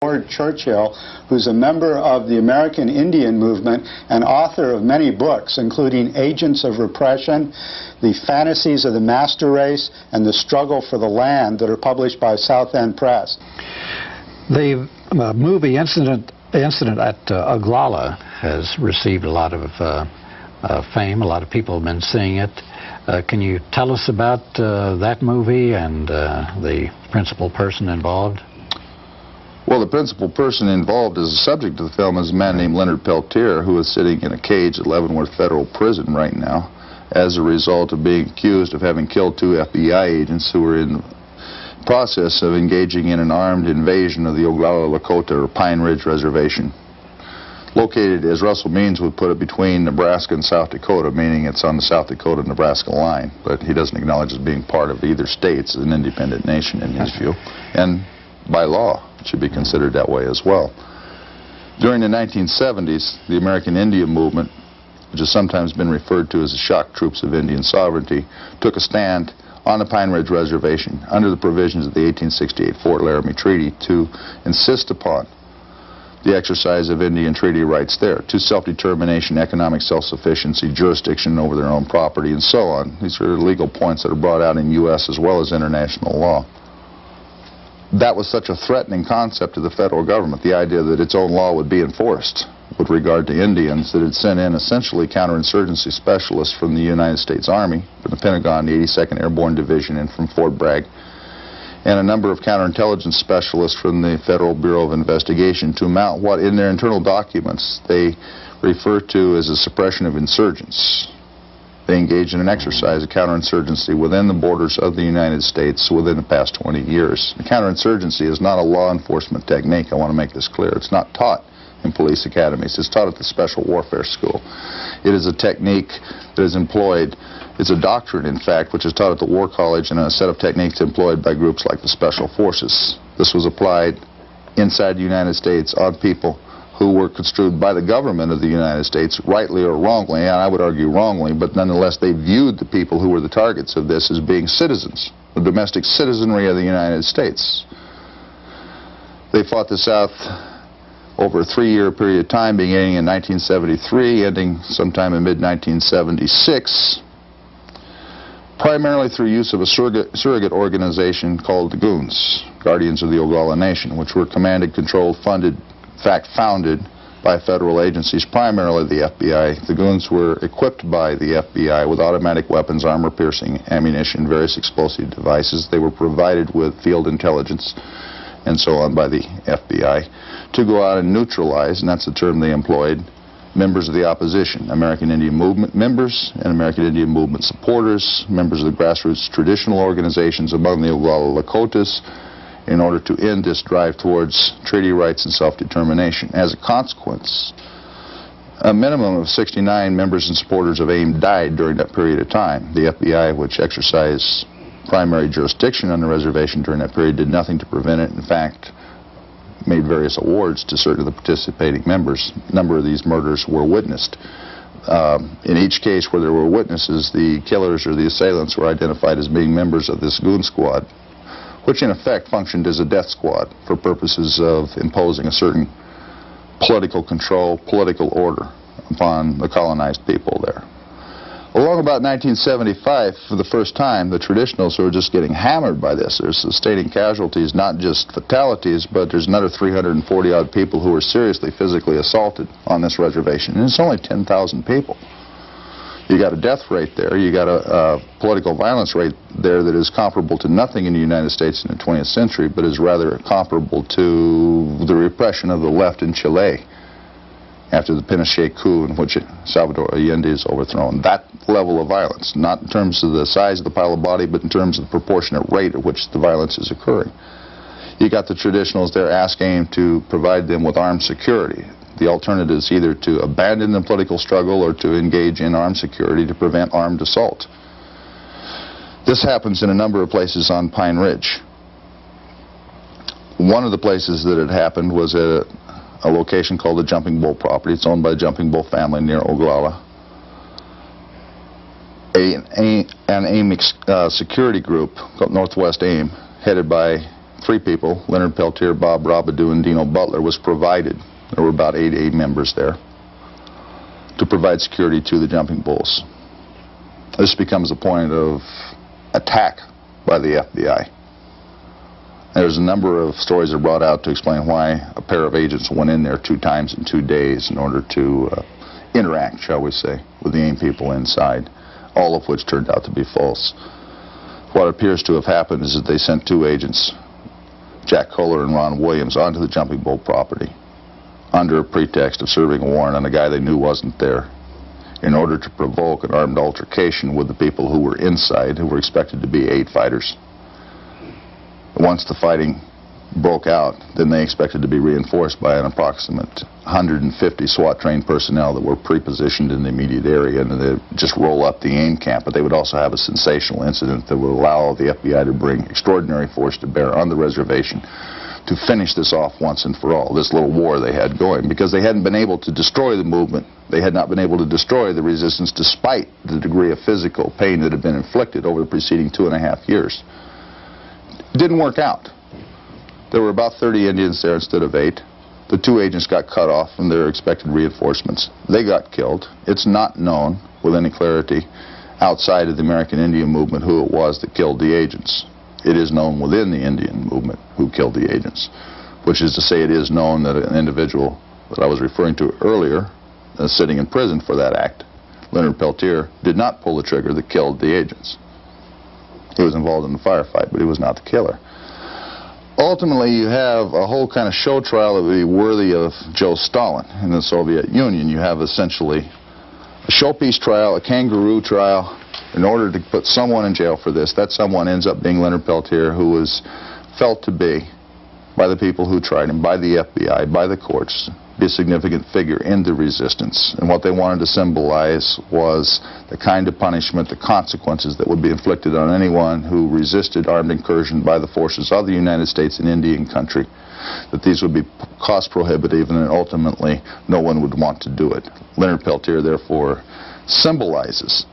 LeRoy Churchill, who's a member of the American Indian movement and author of many books, including Agents of Repression, The Fantasies of the Master Race, and The Struggle for the Land, that are published by South End Press. The movie Incident at Oglala has received a lot of fame. A lot of people have been seeing it. Can you tell us about that movie and the principal person involved? Well, the principal person involved as the subject of the film is a man named Leonard Peltier, who is sitting in a cage at Leavenworth Federal Prison right now as a result of being accused of having killed 2 FBI agents who were in the process of engaging in an armed invasion of the Oglala Lakota, or Pine Ridge Reservation, located, as Russell Means would put it, between Nebraska and South Dakota, meaning it's on the South Dakota-Nebraska line, but he doesn't acknowledge it being part of either state. It's an independent nation in his view, and by law it should be considered that way as well. During the 1970s, the American Indian movement, which has sometimes been referred to as the shock troops of Indian sovereignty, took a stand on the Pine Ridge Reservation under the provisions of the 1868 Fort Laramie Treaty to insist upon the exercise of Indian treaty rights there, to self-determination, economic self-sufficiency, jurisdiction over their own property, and so on. These are legal points that are brought out in U.S. as well as international law. That was such a threatening concept to the federal government, the idea that its own law would be enforced with regard to Indians, that it sent in essentially counterinsurgency specialists from the United States Army, from the Pentagon, the 82nd Airborne Division, and from Fort Bragg, and a number of counterintelligence specialists from the Federal Bureau of Investigation to mount what in their internal documents they refer to as a suppression of insurgents. They engaged in an exercise of counterinsurgency within the borders of the United States within the past 20 years. The counterinsurgency is not a law enforcement technique. I want to make this clear. It's not taught in police academies. It's taught at the Special Warfare School. It is a technique that is employed. It's a doctrine, in fact, which is taught at the War College, and a set of techniques employed by groups like the Special Forces. This was applied inside the United States on people who were construed by the government of the United States, rightly or wrongly, and I would argue wrongly, but nonetheless they viewed the people who were the targets of this as being citizens, the domestic citizenry of the United States. They fought the South over a 3-year period of time, beginning in 1973, ending sometime in mid-1976, primarily through use of a surrogate organization called the Goons, Guardians of the Oglala Nation, which were commanded, controlled, funded, in fact founded by federal agencies, primarily the FBI. The Goons were equipped by the FBI with automatic weapons, armor-piercing ammunition, various explosive devices. They were provided with field intelligence and so on by the FBI to go out and neutralize, and that's the term they employed, members of the opposition, American Indian Movement members and American Indian Movement supporters, members of the grassroots traditional organizations among the Oglala Lakotas, in order to end this drive towards treaty rights and self-determination. As a consequence, a minimum of 69 members and supporters of AIM died during that period of time. The FBI, which exercised primary jurisdiction on the reservation during that period, did nothing to prevent it. In fact, made various awards to certain of the participating members. A number of these murders were witnessed. In each case where there were witnesses, the killers or the assailants were identified as being members of this goon squad, which in effect functioned as a death squad for purposes of imposing a certain political control, political order upon the colonized people there. Along about 1975, for the first time, the traditionals were just getting hammered by this. They're sustaining casualties, not just fatalities, but there's another 340-odd people who were seriously physically assaulted on this reservation. And it's only 10,000 people. You got a death rate there. You got a political violence rate there that is comparable to nothing in the United States in the 20th century, but is rather comparable to the repression of the left in Chile after the Pinochet coup in which Salvador Allende is overthrown. That level of violence, not in terms of the size of the pile of body, but in terms of the proportionate rate at which the violence is occurring. You got the traditionals there asking to provide them with armed security. The alternative is either to abandon the political struggle or to engage in armed security to prevent armed assault. This happens in a number of places on Pine Ridge. One of the places that it happened was at a location called the Jumping Bull property. It's owned by the Jumping Bull family near Oglala. An AIM security group called Northwest AIM, headed by three people, Leonard Peltier, Bob Robidoux, and Dino Butler, was provided. There were about 8 members there to provide security to the Jumping Bulls. This becomes a point of attack by the FBI. There's a number of stories that are brought out to explain why a pair of agents went in there 2 times in 2 days in order to interact, shall we say, with the AIM people inside, all of which turned out to be false. What appears to have happened is that they sent 2 agents, Jack Kohler and Ron Williams, onto the Jumping Bull property under a pretext of serving a warrant on a guy they knew wasn't there, in order to provoke an armed altercation with the people who were inside, who were expected to be 8 fighters. Once the fighting broke out, then they expected to be reinforced by an approximate 150 SWAT-trained personnel that were pre-positioned in the immediate area, and they'd just roll up the AIM camp. But they would also have a sensational incident that would allow the FBI to bring extraordinary force to bear on the reservation to finish this off once and for all, this little war they had going, because they hadn't been able to destroy the movement. They had not been able to destroy the resistance despite the degree of physical pain that had been inflicted over the preceding 2.5 years. It didn't work out. There were about 30 Indians there instead of 8. The 2 agents got cut off from their expected reinforcements. They got killed. It's not known with any clarity outside of the American Indian movement who it was that killed the agents. It is known within the Indian movement who killed the agents, which is to say it is known that an individual that I was referring to earlier, sitting in prison for that act, Leonard Peltier, did not pull the trigger that killed the agents. He was involved in the firefight, but he was not the killer. Ultimately, you have a whole kind of show trial that would be worthy of Joe Stalin in the Soviet Union. You have essentially a showpiece trial, a kangaroo trial, in order to put someone in jail for this. That someone ends up being Leonard Peltier, who was felt to be, by the people who tried him, by the FBI, by the courts, be a significant figure in the resistance. And what they wanted to symbolize was the kind of punishment, the consequences that would be inflicted on anyone who resisted armed incursion by the forces of the United States in Indian country, that these would be cost prohibitive and ultimately no one would want to do it. Leonard Peltier, therefore, symbolizes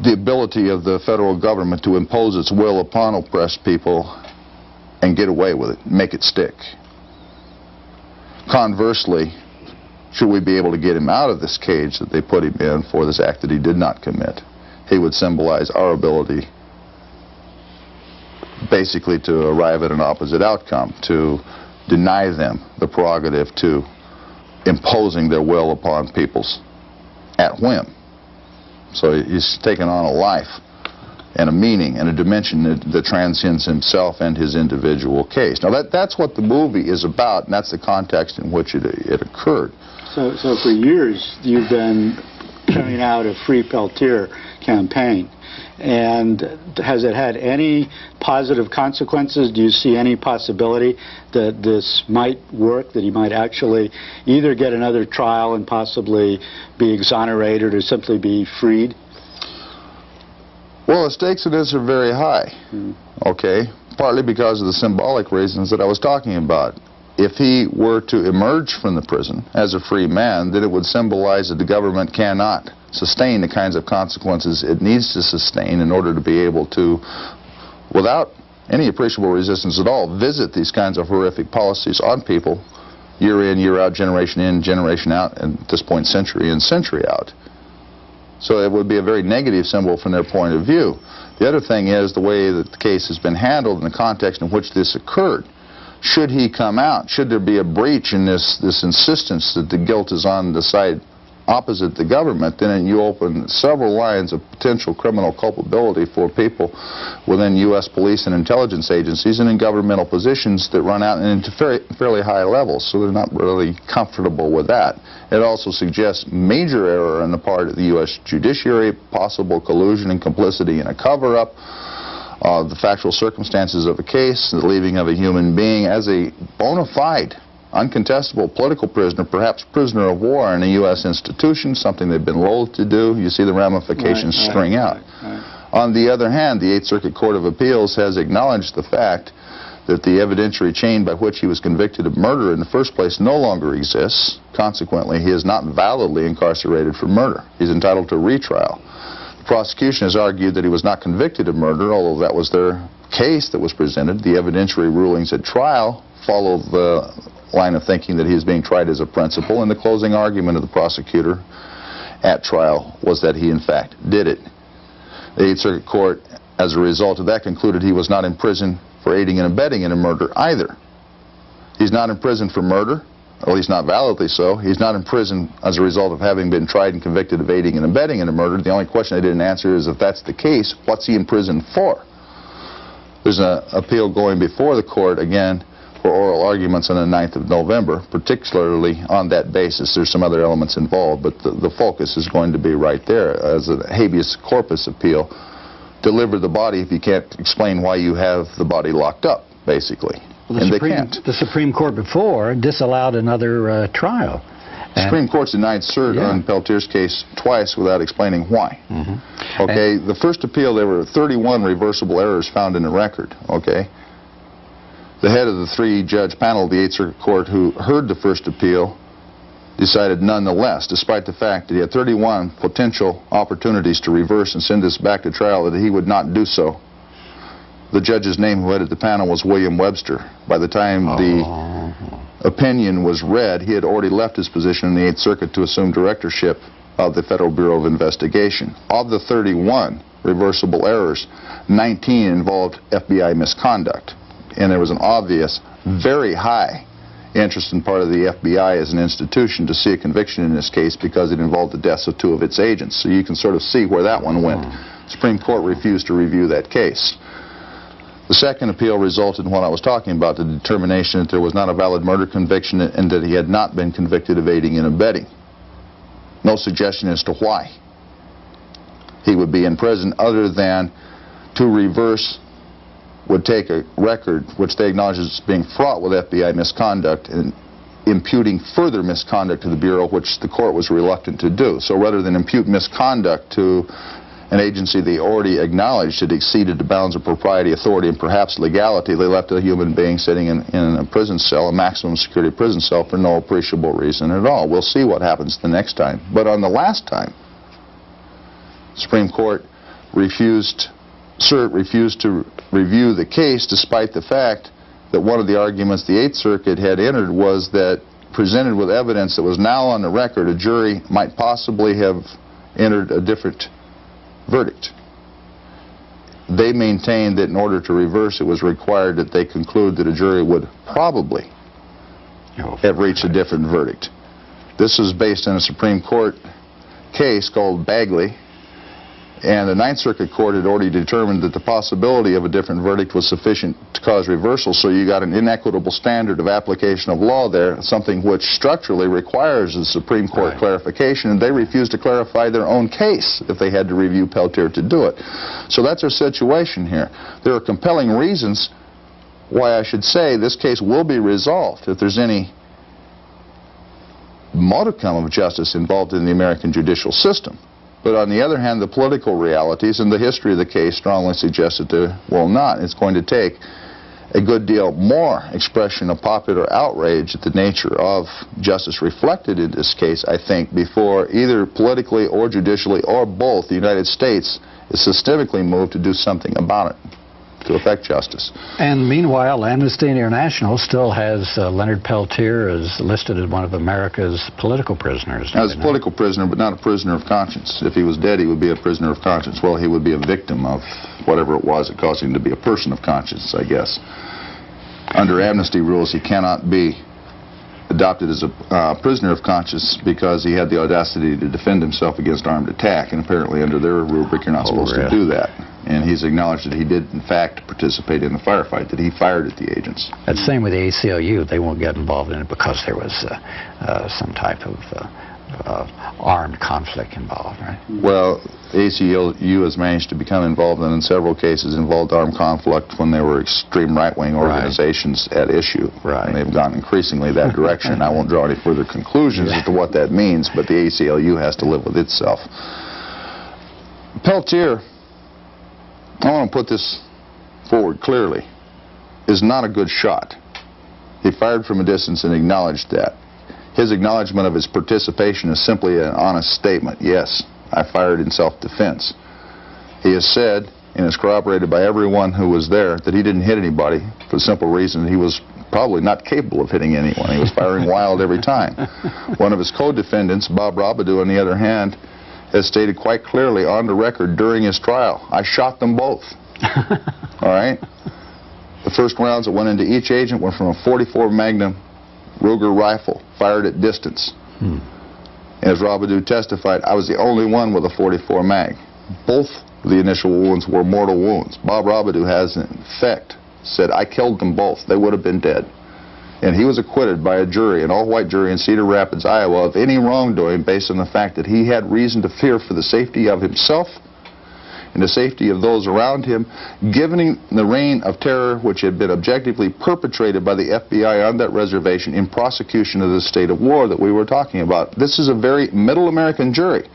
the ability of the federal government to impose its will upon oppressed people and get away with it, make it stick. Conversely, should we be able to get him out of this cage that they put him in for this act that he did not commit, he would symbolize our ability basically to arrive at an opposite outcome, to deny them the prerogative to imposing their will upon peoples at whim. So he's taken on a life and a meaning and a dimension that transcends himself and his individual case. Now that's what the movie is about, and that's the context in which it occurred. So for years you've been carrying out a Free Peltier campaign, and has it had any positive consequences? Do you see any possibility that this might work, that he might actually either get another trial and possibly be exonerated or simply be freed? Well, the stakes in this are very high, okay, partly because of the symbolic reasons that I was talking about. If he were to emerge from the prison as a free man, then it would symbolize that the government cannot sustain the kinds of consequences it needs to sustain in order to be able to, without any appreciable resistance at all, visit these kinds of horrific policies on people year in, year out, generation in, generation out, and at this point century in, century out. So it would be a very negative symbol from their point of view. The other thing is the way that the case has been handled in the context in which this occurred. Should he come out, should there be a breach in this insistence that the guilt is on the side opposite the government, then you open several lines of potential criminal culpability for people within U.S. police and intelligence agencies and in governmental positions that run out into fairly high levels, so they're not really comfortable with that. It also suggests major error on the part of the U.S. judiciary, possible collusion and complicity in a cover-up, the factual circumstances of a case, the leaving of a human being as a bona fide, uncontestable political prisoner, perhaps prisoner of war in a U.S. institution, something they've been loath to do. You see the ramifications string out. On the other hand, the Eighth Circuit Court of Appeals has acknowledged the fact that the evidentiary chain by which he was convicted of murder in the first place no longer exists. Consequently, he is not validly incarcerated for murder. He's entitled to retrial. The prosecution has argued that he was not convicted of murder, although that was their case that was presented. The evidentiary rulings at trial follow the line of thinking that he is being tried as a principal, and the closing argument of the prosecutor at trial was that he in fact did it. The Eighth Circuit Court, as a result of that, concluded he was not in prison for aiding and abetting in a murder either. He's not in prison for murder, at least not validly so. He's not in prison as a result of having been tried and convicted of aiding and abetting in a murder. The only question they didn't answer is, if that's the case, what's he in prison for? There's an appeal going before the court, again, for oral arguments on the 9th of November, particularly on that basis. There's some other elements involved, but the focus is going to be right there as a habeas corpus appeal. Deliver the body if you can't explain why you have the body locked up, basically. Well, the Supreme Court before disallowed another trial. The Supreme Court's denied cert on Peltier's case twice without explaining why. Okay, the first appeal, there were 31 reversible errors found in the record. Okay, the head of the three-judge panel of the Eighth Circuit Court who heard the first appeal decided nonetheless, despite the fact that he had 31 potential opportunities to reverse and send this back to trial, that he would not do so. The judge's name who headed the panel was William Webster. By the time the opinion was read, he had already left his position in the Eighth Circuit to assume directorship of the Federal Bureau of Investigation. Of the 31 reversible errors, 19 involved FBI misconduct. And there was an obvious, very high interest in part of the FBI as an institution to see a conviction in this case because it involved the deaths of 2 of its agents. So you can sort of see where that one went. The Supreme Court refused to review that case. The second appeal resulted in what I was talking about, the determination that there was not a valid murder conviction and that he had not been convicted of aiding and abetting. No suggestion as to why he would be in prison, other than to reverse would take a record which they acknowledge as being fraught with FBI misconduct and imputing further misconduct to the Bureau, which the court was reluctant to do. So rather than impute misconduct to an agency they already acknowledged had exceeded the bounds of propriety, authority, and perhaps legality, they left a human being sitting in a prison cell, a maximum security prison cell, for no appreciable reason at all. We'll see what happens the next time. But on the last time, the Supreme Court refused to review the case, despite the fact that one of the arguments the Eighth Circuit had entered was that, presented with evidence that was now on the record, a jury might possibly have entered a different verdict. They maintained that in order to reverse, it was required that they conclude that a jury would probably have reached a different verdict. This was based on a Supreme Court case called Bagley, and the Ninth Circuit Court had already determined that the possibility of a different verdict was sufficient to cause reversal, so you got an inequitable standard of application of law there, something which structurally requires the Supreme Court clarification, and they refused to clarify their own case if they had to review Peltier to do it. So that's our situation here. There are compelling reasons why I should say this case will be resolved if there's any modicum of justice involved in the American judicial system. But on the other hand, the political realities and the history of the case strongly suggest that there will not. It's going to take a good deal more expression of popular outrage at the nature of justice reflected in this case, I think, before either politically or judicially or both the United States is systemically moved to do something about it, to effect justice. And meanwhile, Amnesty International still has Leonard Peltier as listed as one of America's political prisoners. As a political prisoner, but not a prisoner of conscience. If he was dead, he would be a prisoner of conscience. Well, he would be a victim of whatever it was that caused him to be a person of conscience, I guess. Under amnesty rules, he cannot be adopted as a prisoner of conscience because he had the audacity to defend himself against armed attack, and apparently under their rubric you're not supposed to do that. And he's acknowledged that he did in fact participate in the firefight, that he fired at the agents. That's the same with the ACLU. They won't get involved in it because there was some type of armed conflict involved, right? Well, the ACLU has managed to become involved in several cases involved armed conflict when there were extreme right-wing organizations at issue. And they've gone increasingly that direction. I won't draw any further conclusions as to what that means, but the ACLU has to live with itself. Peltier, I want to put this forward clearly, is not a good shot. He fired from a distance and acknowledged that. His acknowledgement of his participation is simply an honest statement. Yes, I fired in self-defense. He has said, and is corroborated by everyone who was there, that he didn't hit anybody for the simple reason that he was probably not capable of hitting anyone. He was firing wild every time. One of his co-defendants, Bob Robidoux, on the other hand, has stated quite clearly on the record during his trial, I shot them both. All right? The first rounds that went into each agent were from a .44 Magnum Ruger rifle, fired at distance. As Robidoux testified, I was the only one with a .44 mag. Both the initial wounds were mortal wounds. Bob Robidoux has, in effect, said, I killed them both. They would have been dead. And he was acquitted by a jury, an all-white jury in Cedar Rapids, Iowa, of any wrongdoing based on the fact that he had reason to fear for the safety of himself and the safety of those around him, given the reign of terror which had been objectively perpetrated by the FBI on that reservation in prosecution of the state of war that we were talking about. This is a very middle American jury.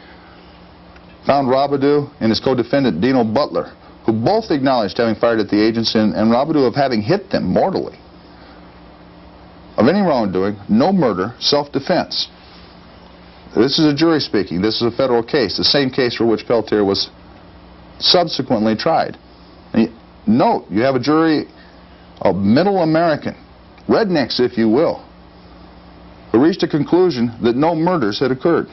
Found Robidoux and his co-defendant, Dino Butler, who both acknowledged having fired at the agents, and Robidoux of having hit them mortally. Of any wrongdoing, no murder, self-defense. This is a jury speaking. This is a federal case, the same case for which Peltier was subsequently tried. And note, you have a jury of middle American, rednecks if you will, who reached a conclusion that no murders had occurred.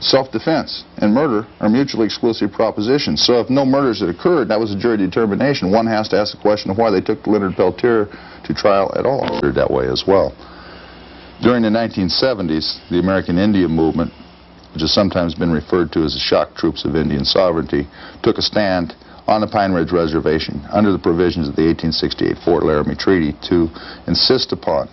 Self-defense and murder are mutually exclusive propositions. So if no murders had occurred, that was a jury determination. One has to ask the question of why they took Leonard Peltier to trial at all. That way as well. During the 1970s, the American Indian movement, which has sometimes been referred to as the shock troops of Indian sovereignty, took a stand on the Pine Ridge Reservation under the provisions of the 1868 Fort Laramie Treaty to insist upon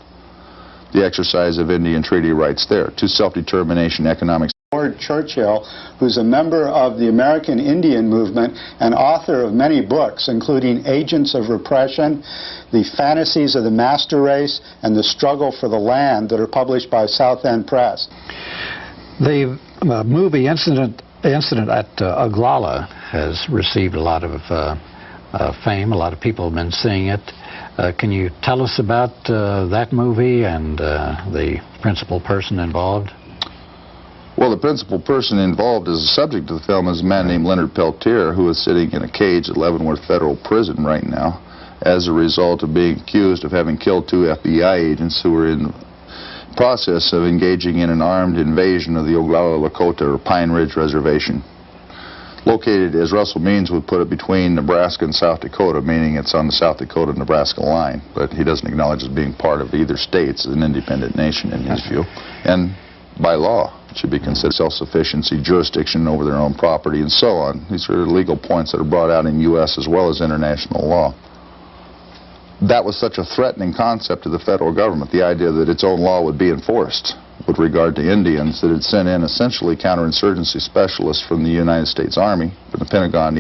the exercise of Indian treaty rights there to self-determination, economic. LeRoy Churchill, who's a member of the American Indian movement and author of many books, including Agents of Repression, The Fantasies of the Master Race, and The Struggle for the Land, that are published by South End Press. The movie Incident at Oglala has received a lot of fame. A lot of people have been seeing it. Can you tell us about that movie and the principal person involved? Well, the principal person involved as a subject of the film is a man named Leonard Peltier, who is sitting in a cage at Leavenworth Federal Prison right now as a result of being accused of having killed 2 FBI agents who were in the process of engaging in an armed invasion of the Oglala Lakota, or Pine Ridge Reservation, located, as Russell Means would put it, between Nebraska and South Dakota, meaning it's on the South Dakota-Nebraska line. But he doesn't acknowledge as being part of either state as an independent nation in his view. And by law, it should be considered self-sufficiency, jurisdiction over their own property, and so on. These are legal points that are brought out in U.S. as well as international law. That was such a threatening concept to the federal government, the idea that its own law would be enforced with regard to Indians, that it sent in essentially counterinsurgency specialists from the United States Army, from the Pentagon,